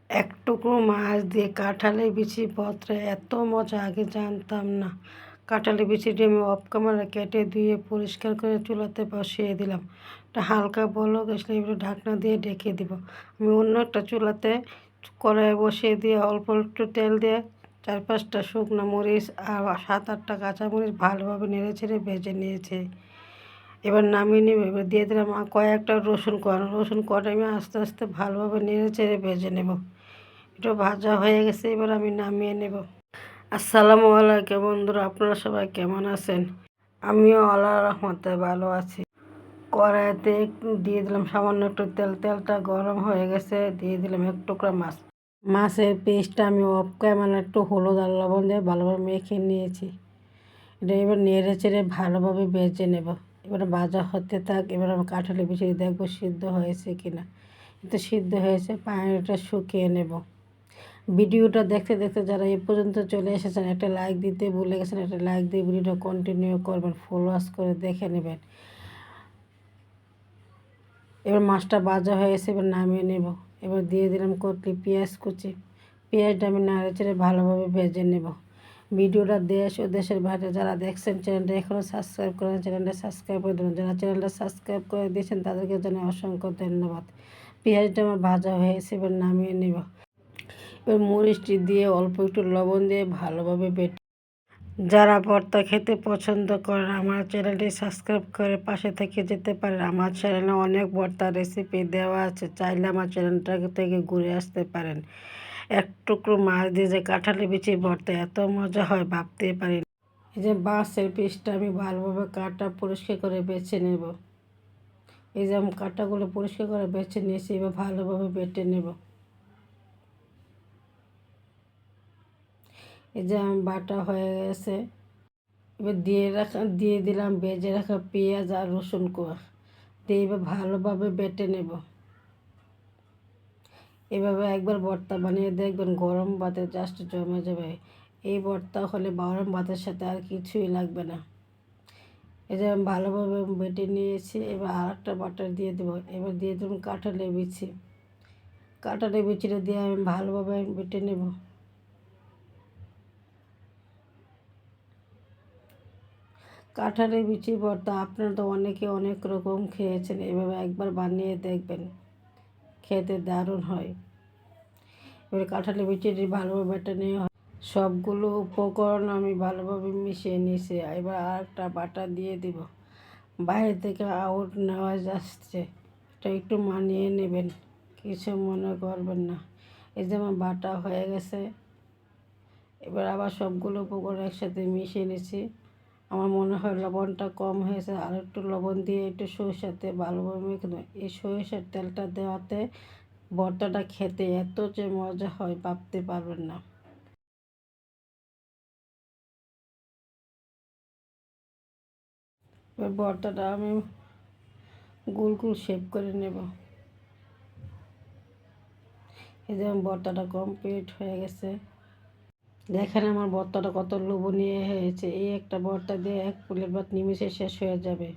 এক টুকরো মাছ দিয়ে কাঁঠালের বিচি ভর্তা এত মজা আগে জানতাম না। কাঁঠালের বিচিটি আমি অফ ক্যামেরা কেটে ধুয়ে পরিষ্কার করে চুলাতে বসিয়ে দিলাম। একটা হালকা বলক আসলে এবার ঢাকনা দিয়ে ঢেকে দিব। আমি অন্য একটা চুলাতে কড়াই বসিয়ে দিয়ে অল্প একটু তেল দিয়ে 4-5টা শুকনো মরিচ আর 7-8টা কাঁচামরিচ ভালোভাবে নেড়ে ছেড়ে ভেজে নিয়েছি। এবার নামিয়ে নেব। এবার দিয়ে দিলাম কয়েকটা রসুন কটা আমি আস্তে আস্তে ভালোভাবে নেড়ে চেড়ে ভেজে নেব। এটা ভাজা হয়ে গেছে, এবার আমি নামিয়ে নেব। আসসালামু আলাইকুম বন্ধুরা, আপনারা সবাই কেমন আছেন? আমিও আল্লাহর রহমতে ভালো আছি। কড়াইতে একটু দিয়ে দিলাম সামান্য একটু তেল। তেলটা গরম হয়ে গেছে, দিয়ে দিলাম এক টুকরা মাছ। মাছের পিসটা আমি অফ ক্যামেরা একটু হলুদ আর লবণ দিয়ে ভালোভাবে মেখে নিয়েছি। এটা এবার নেড়ে চেড়ে ভালোভাবে ভেজে নেব। এবার ভাজা হতে থাক। এবার আমি কাঁঠালের বিচি দেখবো সিদ্ধ হয়েছে কিনা। এটা সিদ্ধ হয়েছে, পানিটা শুকিয়ে নেব। ভিডিওটা দেখতে দেখতে যারা এ পর্যন্ত চলে এসেছেন একটা লাইক দিতে ভুলে গেছেন, একটা লাইক দিয়ে ভিডিওটা কন্টিনিউ করবেন, ফলোয়ার্স করে দেখে নেবেন। এবার মাছটা ভাজা হয়েছে, এবার নামিয়ে নেব। এবার দিয়ে দিলাম কতলি পেঁয়াজ কুচি। পেঁয়াজটা আমি নাড়ে চেড়ে ভালোভাবে ভেজে নেব। ভিডিওটা দেশ ও দেশের বাইরে যারা দেখছেন চ্যানেলটা এখনও সাবস্ক্রাইব করেন, চ্যানেলটা সাবস্ক্রাইব করে দেবেন। যারা চ্যানেলটা সাবস্ক্রাইব করে দিয়েছেন তাদেরকে জানাই অসংখ্য ধন্যবাদ। পেঁয়াজটা আমার ভাজা হয়েছে, এবার নামিয়ে নেব। এবার মরিচটি দিয়ে অল্প একটু লবণ দিয়ে ভালোভাবে বেটে, যারা ভর্তা খেতে পছন্দ করেন আমার চ্যানেলটি সাবস্ক্রাইব করে পাশে থেকে যেতে পারেন। আমার চ্যানেলে অনেক ভর্তা রেসিপি দেওয়া আছে, চাইলে আমার চ্যানেলটা থেকে ঘুরে আসতে পারেন। এক টুকরো মাছ দিয়ে যে কাঁঠালের বিচি ভর্তা এত মজা হয় ভাবতেই পারি না। এই যে মাছের পিসটা আমি ভালোভাবে কাটা পরিষ্কার করে বেছে নেব। এই যে আমি কাঁটাগুলো পরিষ্কার করে বেছে নিয়েছি, এবার ভালোভাবে বেটে নেব। এই যে আমার বাটা হয়ে গেছে, এবার দিয়ে দিলাম ভেজে রাখা পেঁয়াজ আর রসুন কোয়া দিয়ে এবার ভালোভাবে বেটে নেব। এভাবে একবার ভর্তা বানিয়ে দেখবেন, গরম ভাতে জাস্ট জমে যাবে। এই ভর্তা হলে গরম ভাতের সাথে আর কিছুই লাগবে না। এই যে আমি ভালোভাবে বেটে নিয়েছি, এবার আর একটা বাটার দিয়ে দেবো। এবার দিয়ে দেবো কাঁঠালের বিচি। কাঁঠালের বিচিটা দিয়ে আমি ভালোভাবে বেটে নেব। কাঁঠালের বিচি ভর্তা আপনারা তো অনেকে অনেক রকম খেয়েছেন, এভাবে একবার বানিয়ে দেখবেন, খেতে দারুণ হয়। এবার কাঁঠালের বিচিটি ভালোভাবে বেটে নেওয়া হয়। সবগুলো উপকরণ আমি ভালোভাবে মিশিয়ে নিয়েছি। এবার আর একটা বাটা দিয়ে দিব। বাইরে থেকে আউট নেওয়া যাচ্ছে, এটা একটু মানিয়ে নেবেন, কিছু মনে করবেন না। এই যে আমার বাটা হয়ে গেছে, এবার আবার সবগুলো উপকরণ একসাথে মিশিয়ে নিয়েছি। আমার মনে হয় লবণটা কম হয়েছে, আর একটু লবণ দিয়ে একটু সরিষার তেল ভালোভাবে মেখে দেবো। এই সরিষার তেলটা দেওয়াতে ভর্তাটা খেতে এত যে মজা হয় ভাবতে পারবেন না। এবার ভর্তাটা আমি গোল গোল শেপ করে নেব। এই যে আমার ভর্তাটা কমপ্লিট হয়ে গেছে। দেখেন আমার ভর্তাটা কত লোভনীয় হয়েছে। এই একটা ভর্তা দিয়ে এক প্লেট ভাত নিমেষে শেষ হয়ে যাবে।